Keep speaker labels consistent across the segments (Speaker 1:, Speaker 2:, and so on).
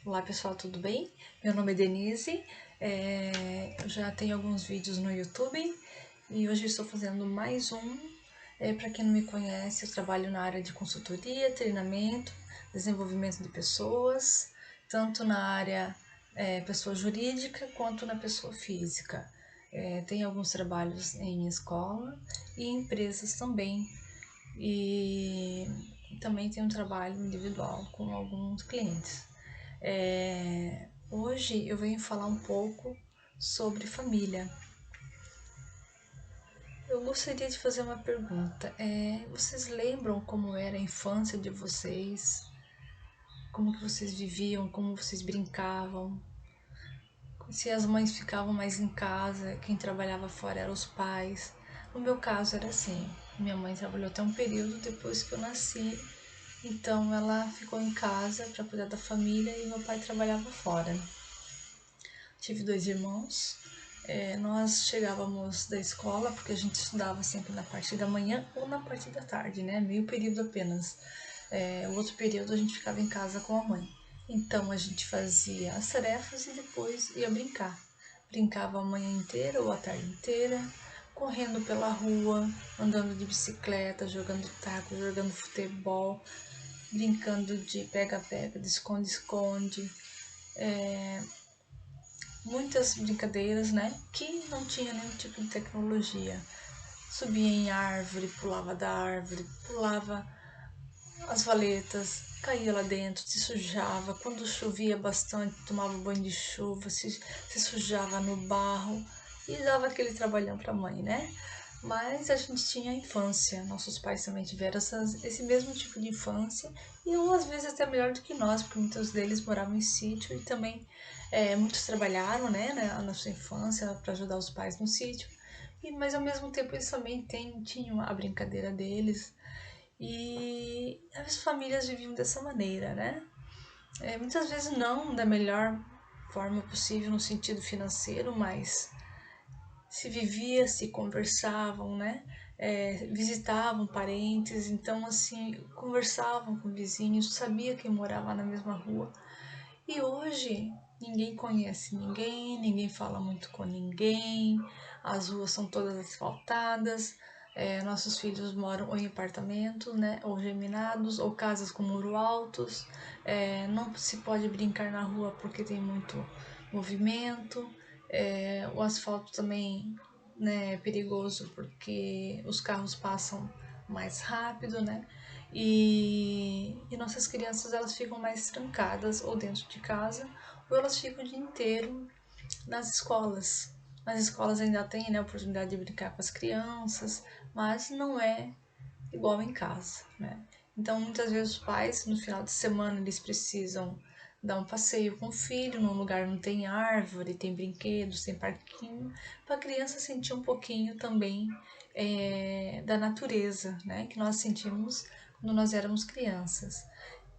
Speaker 1: Olá pessoal, tudo bem? Meu nome é Denise, eu já tenho alguns vídeos no YouTube e hoje estou fazendo mais um. Para quem não me conhece, eu trabalho na área de consultoria, treinamento, desenvolvimento de pessoas, tanto na área pessoa jurídica quanto na pessoa física. Tenho alguns trabalhos em escola e em empresas também, e também tenho um trabalho individual com alguns clientes. Hoje eu venho falar um pouco sobre família. Eu gostaria de fazer uma pergunta. Vocês lembram como era a infância de vocês? Como que vocês viviam? Como vocês brincavam? Se as mães ficavam mais em casa, quem trabalhava fora eram os pais. No meu caso era assim. Minha mãe trabalhou até um período depois que eu nasci. Então ela ficou em casa para cuidar da família e meu pai trabalhava fora. Tive 2 irmãos. Nós chegávamos da escola, porque a gente estudava sempre na parte da manhã ou na parte da tarde, né? Meio período apenas. O outro período a gente ficava em casa com a mãe. Então a gente fazia as tarefas e depois ia brincar. Brincava a manhã inteira ou a tarde inteira, correndo pela rua, andando de bicicleta, jogando taco, jogando futebol, brincando de pega-pega, de esconde-esconde. Muitas brincadeiras, né, que não tinha nenhum tipo de tecnologia. Subia em árvore, pulava da árvore, pulava as valetas, caía lá dentro, se sujava. Quando chovia bastante, tomava banho de chuva, se sujava no barro e dava aquele trabalhão para a mãe, né? Mas a gente tinha a infância, nossos pais também tiveram esse mesmo tipo de infância e ou às vezes até melhor do que nós, porque muitos deles moravam em sítio e também muitos trabalharam, né, na sua infância para ajudar os pais no sítio, mas ao mesmo tempo eles também tinham a brincadeira deles e as famílias viviam dessa maneira, né? Muitas vezes não da melhor forma possível no sentido financeiro, mas se vivia, se conversavam, né? Visitavam parentes, então assim, conversavam com vizinhos, sabia quem morava na mesma rua. E hoje ninguém conhece ninguém, ninguém fala muito com ninguém, as ruas são todas asfaltadas, nossos filhos moram ou em apartamentos, né, ou geminados, ou casas com muro altos, não se pode brincar na rua porque tem muito movimento, o asfalto também, né, é perigoso porque os carros passam mais rápido, né? E nossas crianças elas ficam mais trancadas ou dentro de casa ou elas ficam o dia inteiro nas escolas. Nas escolas ainda tem, né, a oportunidade de brincar com as crianças, mas não é igual em casa, né? Então muitas vezes os pais no final de semana eles precisam dar um passeio com o filho num lugar onde tem árvore, tem brinquedos, tem parquinho, para a criança sentir um pouquinho também da natureza, né, que nós sentimos quando nós éramos crianças.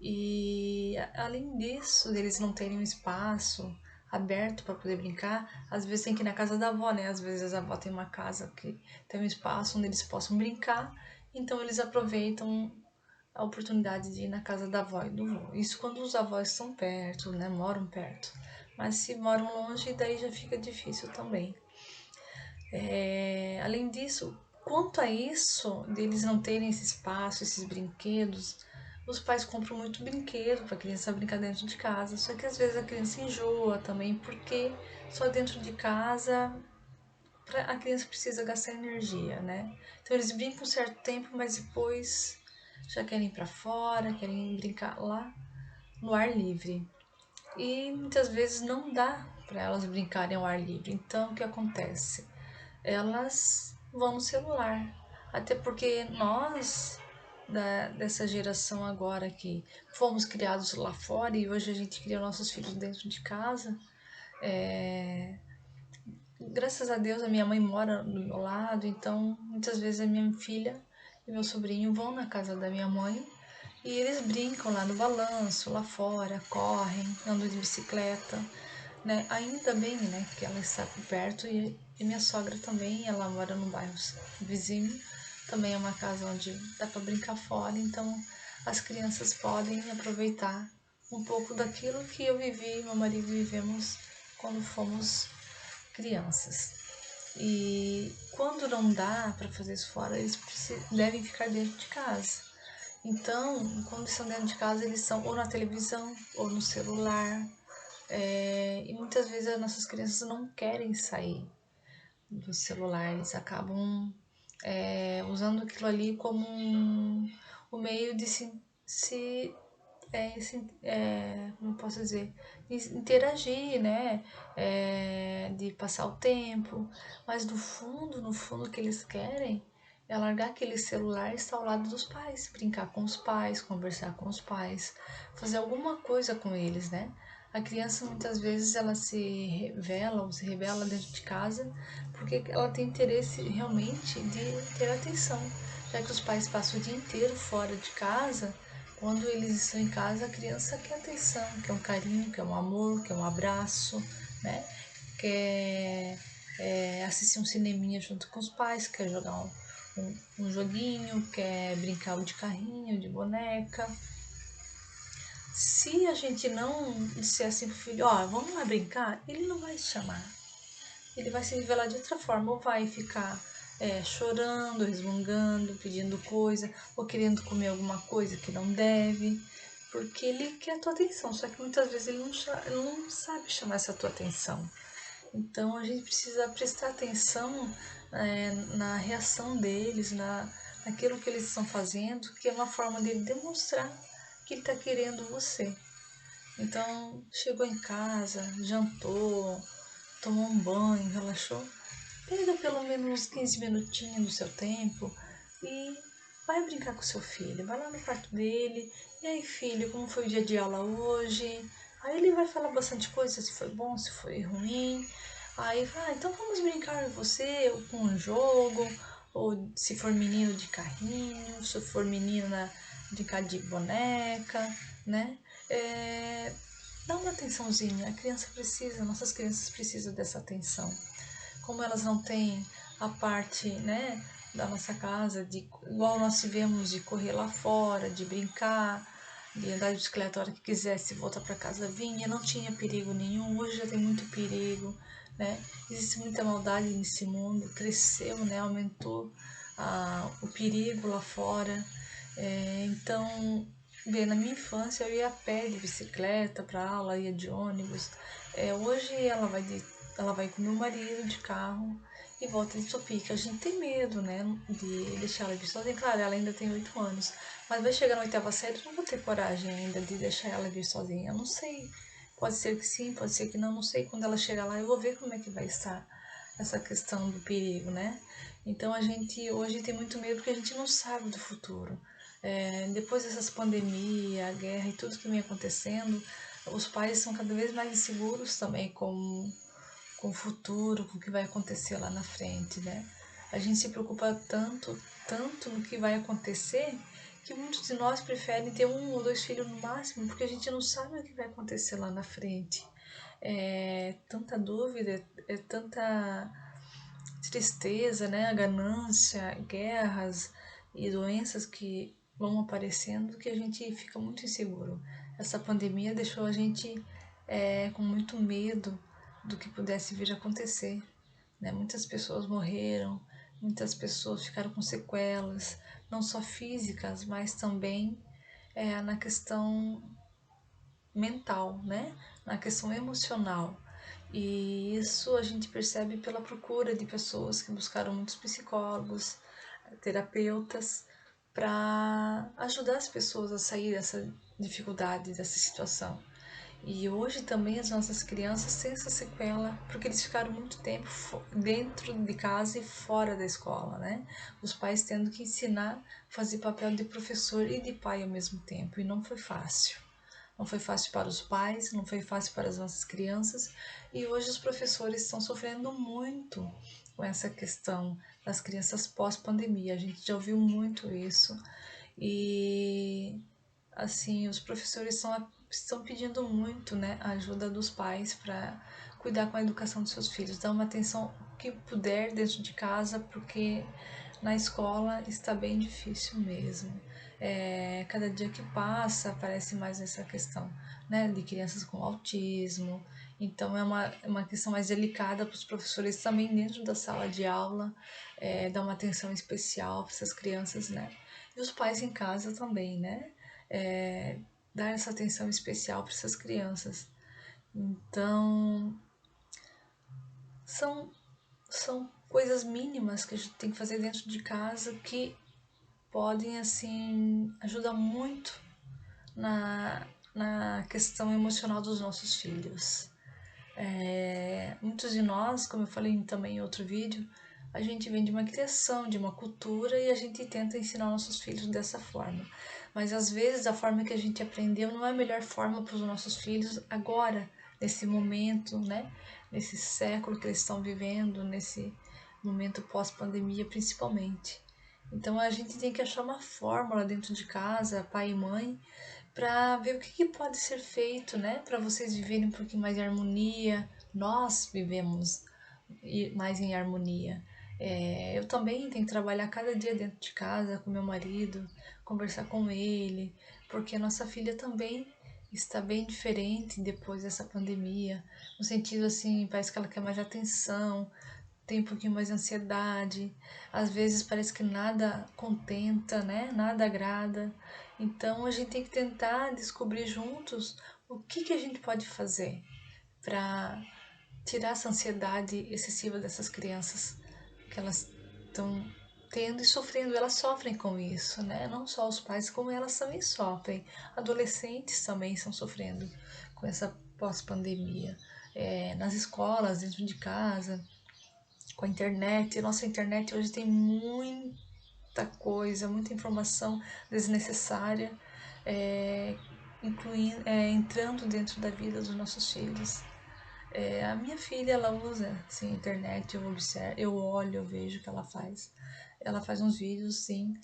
Speaker 1: E além disso, deles não terem um espaço aberto para poder brincar, às vezes tem que ir na casa da avó, né? Às vezes a avó tem uma casa que tem um espaço onde eles possam brincar, então eles aproveitam a oportunidade de ir na casa da avó e do avô. Isso quando os avós estão perto, né? Moram perto. Mas se moram longe, daí já fica difícil também. Além disso, quanto a isso, deles não terem esse espaço, esses brinquedos, os pais compram muito brinquedo para a criança brincar dentro de casa. Só que às vezes a criança enjoa também, porque só dentro de casa a criança precisa gastar energia, né? Então eles brincam um certo tempo, mas depois já querem ir para fora, querem brincar lá no ar livre. E muitas vezes não dá para elas brincarem ao ar livre. Então o que acontece? Elas vão no celular. Até porque nós, dessa geração agora que fomos criados lá fora e hoje a gente cria nossos filhos dentro de casa, graças a Deus a minha mãe mora do meu lado, então muitas vezes a minha filha e meu sobrinho vão na casa da minha mãe e eles brincam lá no balanço, lá fora, correm, andam de bicicleta, né? Ainda bem, né, que ela está por perto e minha sogra também, ela mora num bairro vizinho, também é uma casa onde dá para brincar fora, então as crianças podem aproveitar um pouco daquilo que eu vivi e meu marido vivemos quando fomos crianças. E quando não dá para fazer isso fora, eles devem ficar dentro de casa. Então, quando estão dentro de casa, eles estão ou na televisão ou no celular. E muitas vezes as nossas crianças não querem sair do celular, eles acabam usando aquilo ali como um meio de como posso dizer, interagir, né? De passar o tempo, mas no fundo, o que eles querem é largar aquele celular e estar ao lado dos pais, brincar com os pais, conversar com os pais, fazer alguma coisa com eles, né? A criança muitas vezes ela se revela ou se rebela dentro de casa porque ela tem interesse realmente de ter atenção, já que os pais passam o dia inteiro fora de casa. Quando eles estão em casa, a criança quer atenção, quer um carinho, quer um amor, quer um abraço, né? Quer assistir um cineminha junto com os pais, quer jogar um joguinho, quer brincar de carrinho, de boneca. Se a gente não disser assim pro filho, ó, vamos lá brincar, ele não vai te chamar. Ele vai se revelar de outra forma, ou vai ficar chorando, resmungando, pedindo coisa, ou querendo comer alguma coisa que não deve, porque ele quer a tua atenção, só que muitas vezes ele não sabe chamar essa tua atenção. Então a gente precisa prestar atenção na reação deles, naquilo que eles estão fazendo, que é uma forma dele demonstrar que ele está querendo você. Então, chegou em casa, jantou, tomou um banho, relaxou, pega pelo menos uns 15 minutinhos do seu tempo e vai brincar com seu filho. Vai lá no quarto dele. E aí, filho, como foi o dia de aula hoje? Aí ele vai falar bastante coisa, se foi bom, se foi ruim. Aí vai, então vamos brincar você ou com um jogo, ou se for menino de carrinho, se for menina brincar de boneca, né? Dá uma atençãozinha, a criança precisa, nossas crianças precisam dessa atenção. Como elas não têm a parte, né, da nossa casa, igual nós tivemos de correr lá fora, de brincar, de andar de bicicleta a hora que quisesse, voltar para casa vinha, não tinha perigo nenhum. Hoje já tem muito perigo, né? Existe muita maldade nesse mundo, cresceu, né? Aumentou o perigo lá fora. Então, bem, na minha infância eu ia a pé de bicicleta para aula, ia de ônibus. Hoje ela vai com meu marido de carro e volta de Topic. A gente tem medo, né, de deixar ela vir sozinha. Claro, ela ainda tem 8 anos, mas vai chegar na oitava série, eu não vou ter coragem ainda de deixar ela vir sozinha. Eu não sei, pode ser que sim, pode ser que não sei. Quando ela chegar lá, eu vou ver como é que vai estar essa questão do perigo, né? Então a gente hoje tem muito medo porque a gente não sabe do futuro. Depois dessas pandemias, a guerra e tudo que vem acontecendo, os pais são cada vez mais inseguros também com o futuro, com o que vai acontecer lá na frente, né? A gente se preocupa tanto no que vai acontecer, que muitos de nós preferem ter um ou dois filhos no máximo, porque a gente não sabe o que vai acontecer lá na frente. É tanta dúvida, é tanta tristeza, né? A ganância, guerras e doenças que vão aparecendo que a gente fica muito inseguro. Essa pandemia deixou a gente com muito medo do que pudesse vir a acontecer, né? Muitas pessoas morreram, muitas pessoas ficaram com sequelas, não só físicas, mas também na questão mental, né? Na questão emocional. E isso a gente percebe pela procura de pessoas que buscaram muitos psicólogos, terapeutas, para ajudar as pessoas a sair dessa dificuldade, dessa situação. E hoje também as nossas crianças têm essa sequela porque eles ficaram muito tempo dentro de casa e fora da escola, né? Os pais tendo que ensinar, fazer papel de professor e de pai ao mesmo tempo, e não foi fácil. Não foi fácil para os pais, não foi fácil para as nossas crianças, e hoje os professores estão sofrendo muito com essa questão das crianças pós-pandemia. A gente já ouviu muito isso, e assim, os professores estão pedindo muito, né, a ajuda dos pais para cuidar com a educação dos seus filhos, dar uma atenção que puder dentro de casa, porque na escola está bem difícil mesmo. Cada dia que passa aparece mais essa questão, né, de crianças com autismo. Então é uma questão mais delicada para os professores também dentro da sala de aula, dar uma atenção especial para essas crianças, né? E os pais em casa também, né? Dar essa atenção especial para essas crianças. Então, são, são coisas mínimas que a gente tem que fazer dentro de casa que podem, assim, ajudar muito na questão emocional dos nossos filhos. Muitos de nós, como eu falei também em outro vídeo, a gente vem de uma criação, de uma cultura e a gente tenta ensinar nossos filhos dessa forma. Mas às vezes a forma que a gente aprendeu não é a melhor forma para os nossos filhos agora, nesse momento, né? Nesse século que eles estão vivendo, nesse momento pós-pandemia principalmente. Então a gente tem que achar uma fórmula dentro de casa, pai e mãe, para ver o que pode ser feito, né? Para vocês viverem um pouquinho mais em harmonia. Nós vivemos mais em harmonia. Eu também tenho que trabalhar cada dia dentro de casa com meu marido, conversar com ele, porque a nossa filha também está bem diferente depois dessa pandemia, no sentido assim, parece que ela quer mais atenção, tem um pouquinho mais de ansiedade, às vezes parece que nada contenta, né? Nada agrada. Então a gente tem que tentar descobrir juntos o que a gente pode fazer para tirar essa ansiedade excessiva dessas crianças que elas estão tendo e sofrendo. Elas sofrem com isso, né? Não só os pais, como elas também sofrem. Adolescentes também estão sofrendo com essa pós-pandemia. Nas escolas, dentro de casa, com a internet. Nossa internet hoje tem muita coisa, muita informação desnecessária, entrando dentro da vida dos nossos filhos. A minha filha, ela usa sim, a internet, eu observo, eu olho, eu vejo o que ela faz. Ela faz uns vídeos, sim,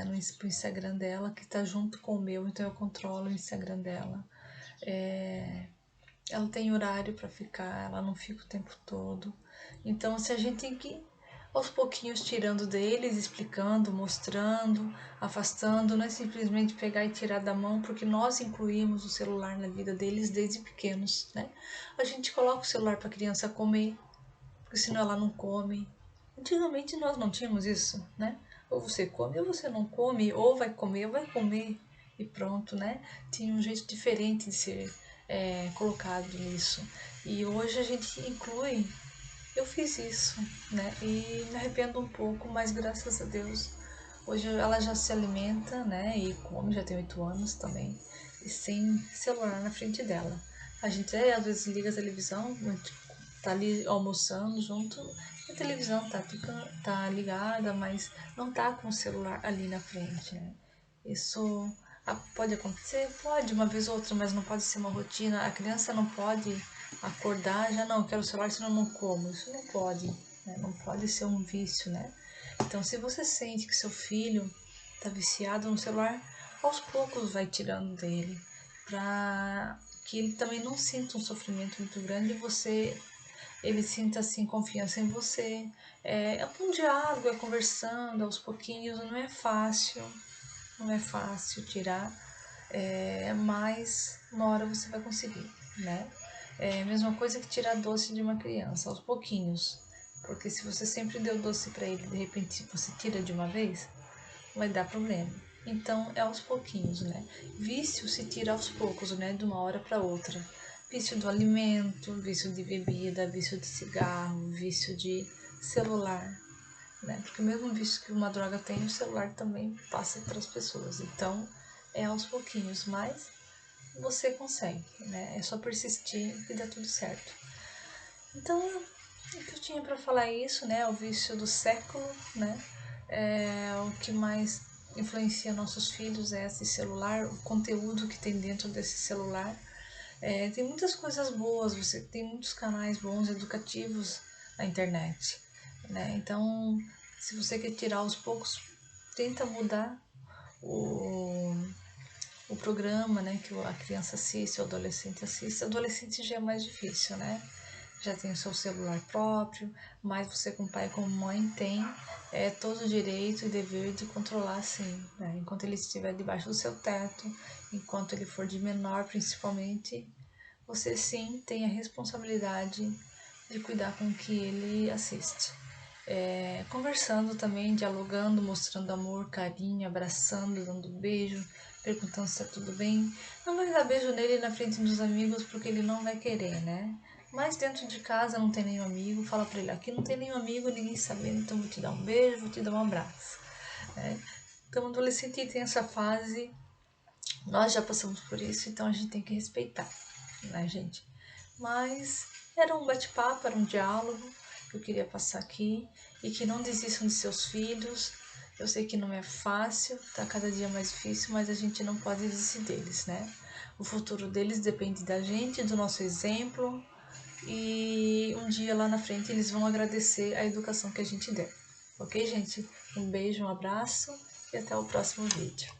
Speaker 1: no Instagram dela, que tá junto com o meu, então eu controlo o Instagram dela. Ela tem horário para ficar, ela não fica o tempo todo. Então, se a gente tem que aos pouquinhos tirando deles, explicando, mostrando, afastando, não é simplesmente pegar e tirar da mão, porque nós incluímos o celular na vida deles desde pequenos, né? A gente coloca o celular para a criança comer, porque senão ela não come. Antigamente nós não tínhamos isso, né? Ou você come ou você não come, ou vai comer e pronto, né? Tinha um jeito diferente de ser colocado nisso. E hoje a gente inclui. Eu fiz isso, né? E me arrependo um pouco, mas graças a Deus hoje ela já se alimenta, né? E come, já tem 8 anos também, e sem celular na frente dela. A gente às vezes liga a televisão, tá ali almoçando junto, e a televisão tá ligada, mas não tá com o celular ali na frente, né? Isso pode acontecer? Pode, uma vez ou outra, mas não pode ser uma rotina. A criança não pode acordar, já não, quero o celular, senão eu não como. Isso não pode, né? Não pode ser um vício, né? Então, se você sente que seu filho está viciado no celular, aos poucos vai tirando dele, para que ele também não sinta um sofrimento muito grande e ele sinta assim confiança em você. É um diálogo, é conversando aos pouquinhos, não é fácil, não é fácil tirar, mas uma hora você vai conseguir, né? É a mesma coisa que tirar doce de uma criança, aos pouquinhos. Porque se você sempre deu doce para ele, de repente você tira de uma vez, vai dar problema. Então é aos pouquinhos, né? Vício se tira aos poucos, né? De uma hora para outra. Vício do alimento, vício de bebida, vício de cigarro, vício de celular, né? Porque o mesmo vício que uma droga tem, o celular também passa para as pessoas. Então é aos pouquinhos, mas você consegue, né? É só persistir e dá tudo certo. Então, o que eu tinha para falar é isso, né? O vício do século, né? O que mais influencia nossos filhos é esse celular, o conteúdo que tem dentro desse celular. Tem muitas coisas boas, você tem muitos canais bons, educativos na internet, né? Então, se você quer tirar aos poucos, tenta mudar o, o programa, né? Que a criança assiste, o adolescente assiste. O adolescente já é mais difícil, né? já tem o seu celular próprio, mas você como pai e como mãe tem todo o direito e dever de controlar sim, né? Enquanto ele estiver debaixo do seu teto, enquanto ele for de menor principalmente, você sim tem a responsabilidade de cuidar com o que ele assiste. Conversando também, dialogando, mostrando amor, carinho, abraçando, dando beijo, perguntando se tá tudo bem. Não vai dar beijo nele na frente dos amigos porque ele não vai querer, né? Mas dentro de casa não tem nenhum amigo, fala pra ele, aqui não tem nenhum amigo, ninguém sabendo, então vou te dar um beijo, vou te dar um abraço. Né? Então, o adolescente tem essa fase, nós já passamos por isso, então a gente tem que respeitar, né, gente? Mas era um bate-papo, era um diálogo que eu queria passar aqui, e que não desistam de seus filhos. Eu sei que não é fácil, tá cada dia mais difícil, mas a gente não pode desistir deles, né? O futuro deles depende da gente, do nosso exemplo, e um dia lá na frente eles vão agradecer a educação que a gente der. Ok, gente? Um beijo, um abraço e até o próximo vídeo.